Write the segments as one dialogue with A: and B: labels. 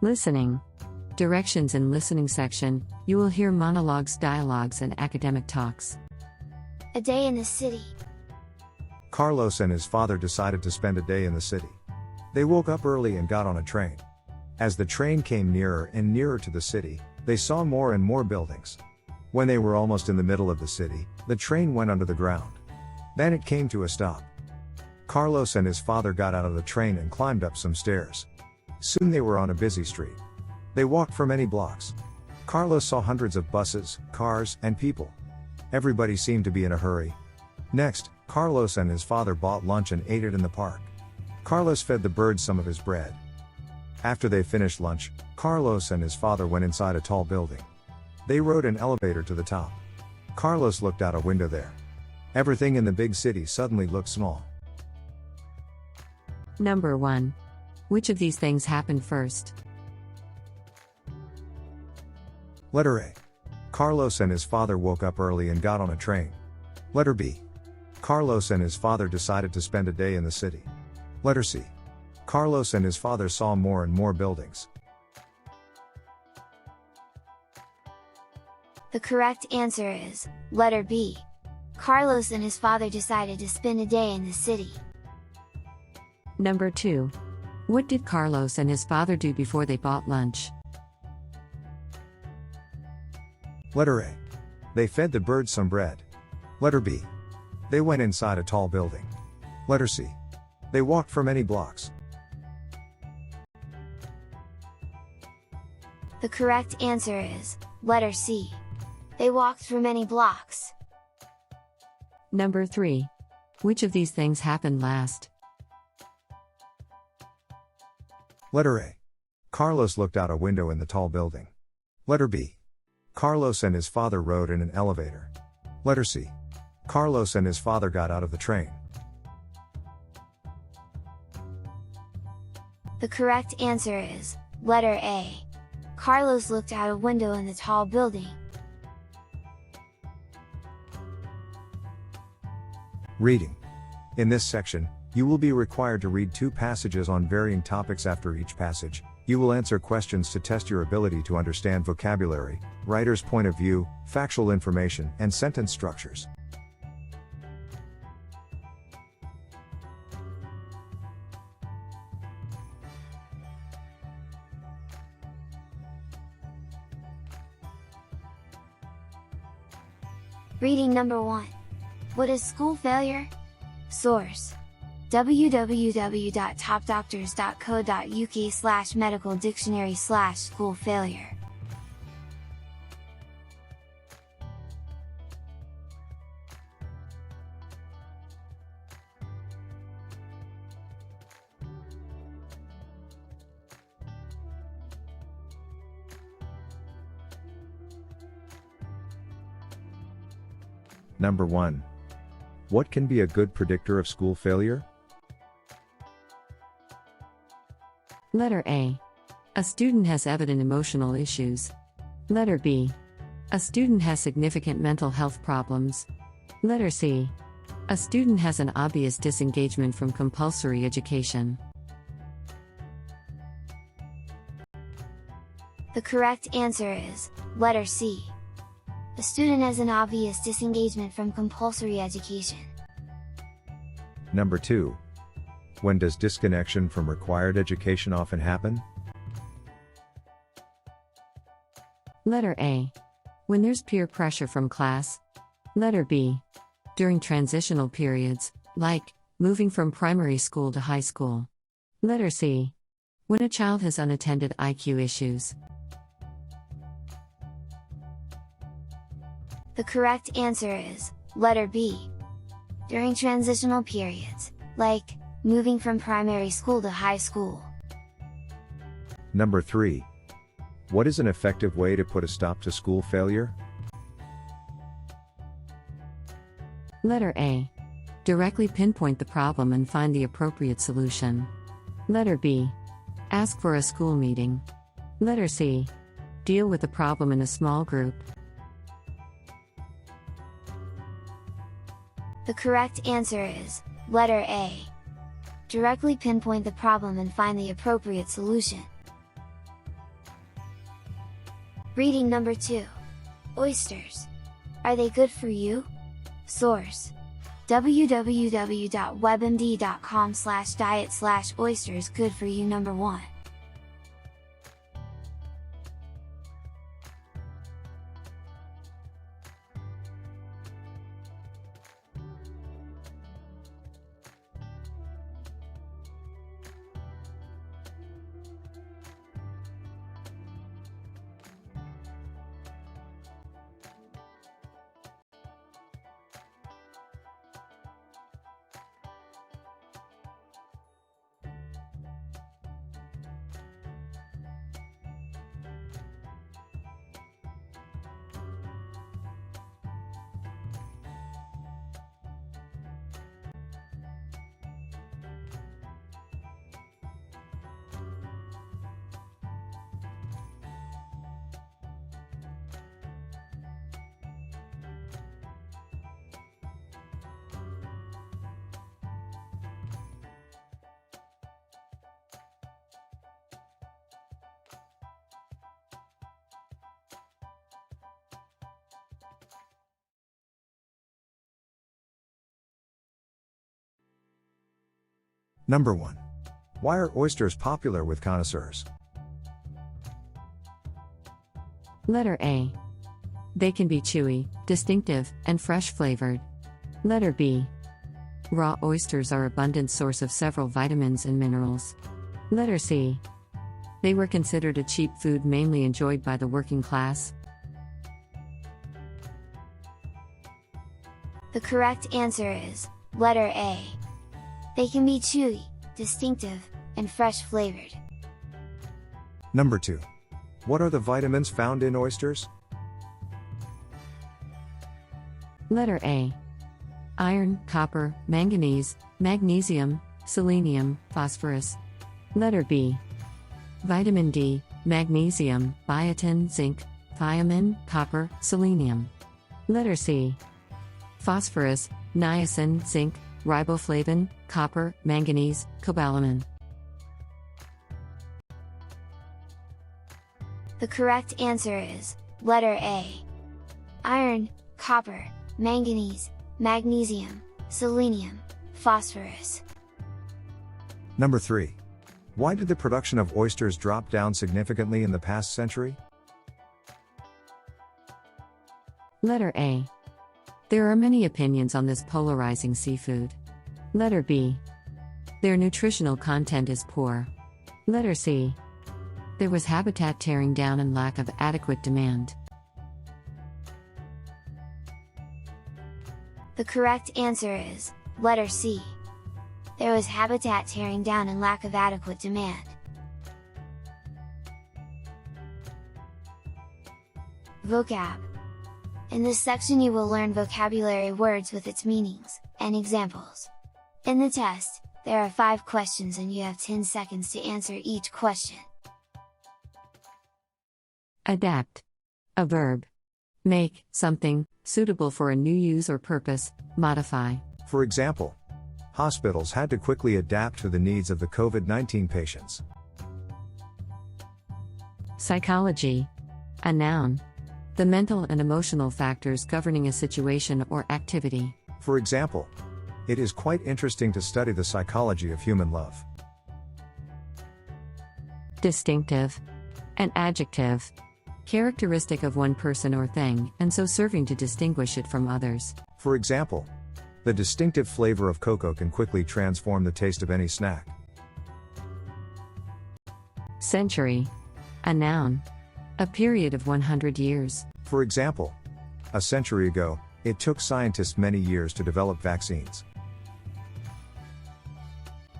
A: Listening. Directions in listening section, you will hear monologues, dialogues, and academic talks.
B: A day in the city.
C: Carlos and his father decided to spend a day in the city. They woke up early and got on a train. As the train came nearer and nearer to the city, they saw more and more buildings. When they were almost in the middle of the city, the train went under the ground. Then it came to a stop. Carlos and his father got out of the train and climbed up some stairs. Soon they were on a busy street. They walked for many blocks. Carlos saw hundreds of buses, cars, and people. Everybody seemed to be in a hurry. Next, Carlos and his father bought lunch and ate it in the park. Carlos fed the birds some of his bread. After they finished lunch, Carlos and his father went inside a tall building. They rode an elevator to the top. Carlos looked out a window there. Everything in the big city suddenly looked small.
A: Number 1. Which of these things happened first?
C: Letter A. Carlos and his father woke up early and got on a train. Letter B. Carlos and his father decided to spend a day in the city. Letter C. Carlos and his father saw more and more buildings.
B: The correct answer is letter B. Carlos and his father decided to spend a day in the city.
A: Number 2. What did Carlos and his father do before they bought lunch?
C: Letter A. They fed the birds some bread. Letter B. They went inside a tall building. Letter C. They walked for many blocks.
B: The correct answer is letter C. They walked for many blocks.
A: Number 3. Which of these things happened last?
C: Letter A. Carlos looked out a window in the tall building. Letter B. Carlos and his father rode in an elevator. Letter C. Carlos and his father got out of the train.
B: The correct answer is letter A. Carlos looked out a window in the tall building.
C: Reading. In this section, you will be required to read 2 passages on varying topics. After each passage, you will answer questions to test your ability to understand vocabulary, writer's point of view, factual information, and sentence structures.
B: Reading number 1. What is school failure? Source: www.topdoctors.co.uk/medical dictionary/school failure.
C: Number 1. What can be a good predictor of school failure?
A: Letter A. A student has evident emotional issues. Letter B. A student has significant mental health problems. Letter C. A student has an obvious disengagement from compulsory education.
B: The correct answer is letter C. A student has an obvious disengagement from compulsory education.
C: Number 2. When does disconnection from required education often happen?
A: Letter A. When there's peer pressure from class. Letter B. During transitional periods, like moving from primary school to high school. Letter C. When a child has unattended IQ issues.
B: The correct answer is letter B. During transitional periods, like moving from primary school to high school.
C: Number 3. What is an effective way to put a stop to school failure?
A: Letter A. Directly pinpoint the problem and find the appropriate solution. Letter B. Ask for a school meeting. Letter C. Deal with the problem in a small group.
B: The correct answer is letter A. Directly pinpoint the problem and find the appropriate solution. Reading number 2. Oysters. Are they good for you? Source: www.webmd.com/diet/oysters. Good for you. Number 1.
C: Number 1. Why are oysters popular with connoisseurs?
A: Letter A. They can be chewy, distinctive, and fresh flavored. Letter B. Raw oysters are an abundant source of several vitamins and minerals. Letter C. They were considered a cheap food mainly enjoyed by the working class.
B: The correct answer is letter A. They can be chewy, distinctive, and fresh flavored.
C: Number 2. What are the vitamins found in oysters?
A: Letter A. Iron, copper, manganese, magnesium, selenium, phosphorus. Letter B. Vitamin D, magnesium, biotin, zinc, thiamine, copper, selenium. Letter C. Phosphorus, niacin, zinc, riboflavin, copper, manganese, cobalamin.
B: The correct answer is letter A. Iron, copper, manganese, magnesium, selenium, phosphorus.
C: Number 3. Why did the production of oysters drop down significantly in the past century?
A: Letter A. There are many opinions on this polarizing seafood. Letter B. Their nutritional content is poor. Letter C. There was habitat tearing down and lack of adequate demand.
B: The correct answer is letter C. There was habitat tearing down and lack of adequate demand. Vocab. In this section you will learn vocabulary words with its meanings, and examples. In the test, there are 5 questions and you have 10 seconds to answer each question.
A: Adapt. A verb. Make something suitable for a new use or purpose, modify.
C: For example, hospitals had to quickly adapt to the needs of the COVID-19 patients.
A: Psychology. A noun. The mental and emotional factors governing a situation or activity.
C: For example, it is quite interesting to study the psychology of human love.
A: Distinctive. An adjective. Characteristic of one person or thing, and so serving to distinguish it from others.
C: For example, the distinctive flavor of cocoa can quickly transform the taste of any snack.
A: Century. A noun. A period of 100 years.
C: For example, a century ago, it took scientists many years to develop vaccines.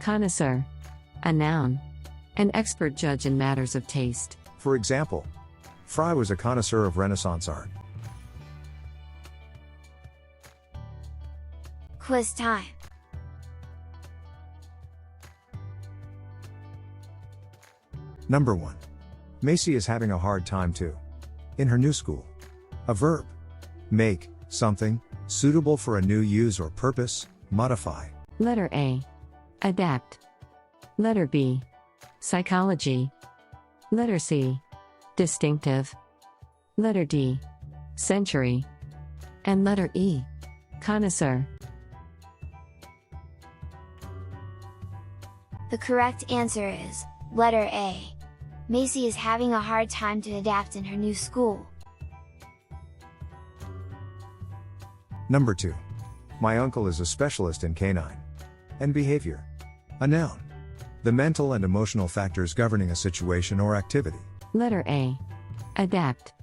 A: Connoisseur. A noun. An expert judge in matters of taste.
C: For example, Fry was a connoisseur of Renaissance art.
B: Quiz time.
C: Number 1. Macy is having a hard time too. In her new school. A verb. Make something suitable for a new use or purpose, modify.
A: Letter A. Adapt. Letter B. Psychology. Letter C. Distinctive. Letter D. Century. And letter E. Connoisseur.
B: The correct answer is letter A. Macy is having a hard time to adapt in her new school.
C: Number 2. My uncle is a specialist in canine and behavior. A noun. The mental and emotional factors governing a situation or activity.
A: Letter A. Adapt.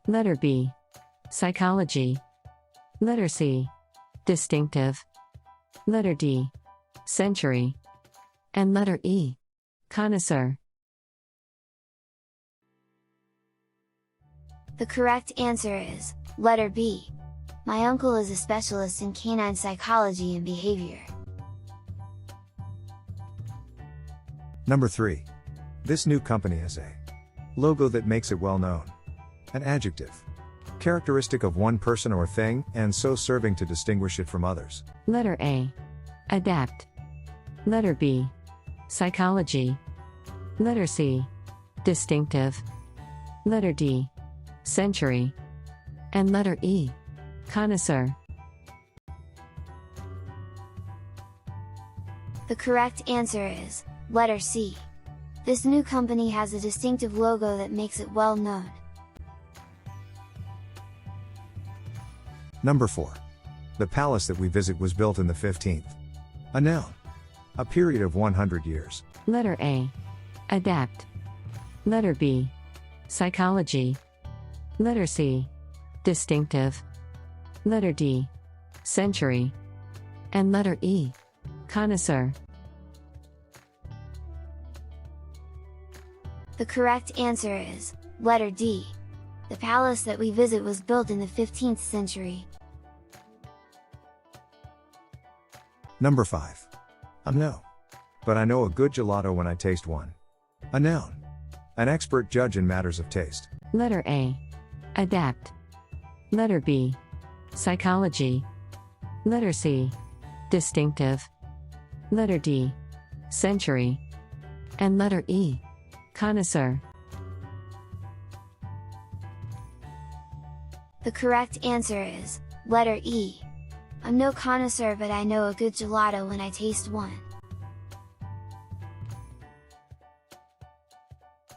A: Letter B. Psychology. Letter C. Distinctive. Letter D. Century. And letter E. Connoisseur.
B: The correct answer is letter B. My uncle is a specialist in canine psychology and behavior.
C: Number 3. This new company has a logo that makes it well known. An adjective. Characteristic of one person or thing, and so serving to distinguish it from others.
A: Letter A. Adapt. Letter B. Psychology. Letter C. Distinctive. Letter D. Century. And letter E. Connoisseur.
B: The correct answer is letter C. This new company has a distinctive logo that makes it well known.
C: Number 4. The palace that we visit was built in the 15th. A noun. A period of 100 years.
A: Letter A. Adapt. Letter B. Psychology. Letter C. Distinctive. Letter D. Century. And letter E. Connoisseur.
B: The correct answer is letter D. The palace that we visit was built in the 15th century.
C: Number 5. No. But I know a good gelato when I taste one. A noun. An expert judge in matters of taste.
A: Letter A. Adapt. Letter B. Psychology. Letter C. Distinctive. Letter D. Century. And letter E. Connoisseur.
B: The correct answer is letter E. I'm no connoisseur, but I know a good gelato when I taste one.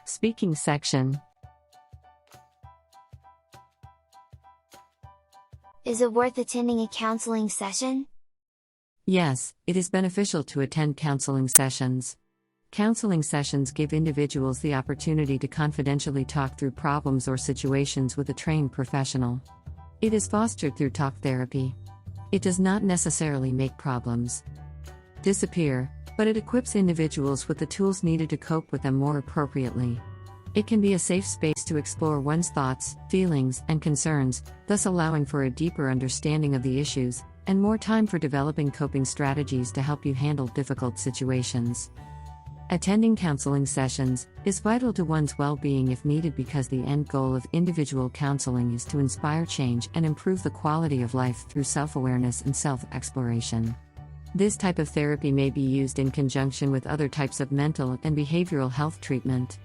A: Speaking section.
B: Is it worth attending a counseling session?
A: Yes, it is beneficial to attend counseling sessions. Counseling sessions give individuals the opportunity to confidentially talk through problems or situations with a trained professional. It is fostered through talk therapy. It does not necessarily make problems disappear, but it equips individuals with the tools needed to cope with them more appropriately. It can be a safe space to explore one's thoughts, feelings, and concerns, thus allowing for a deeper understanding of the issues, and more time for developing coping strategies to help you handle difficult situations. Attending counseling sessions is vital to one's well-being if needed, because the end goal of individual counseling is to inspire change and improve the quality of life through self-awareness and self-exploration. This type of therapy may be used in conjunction with other types of mental and behavioral health treatment.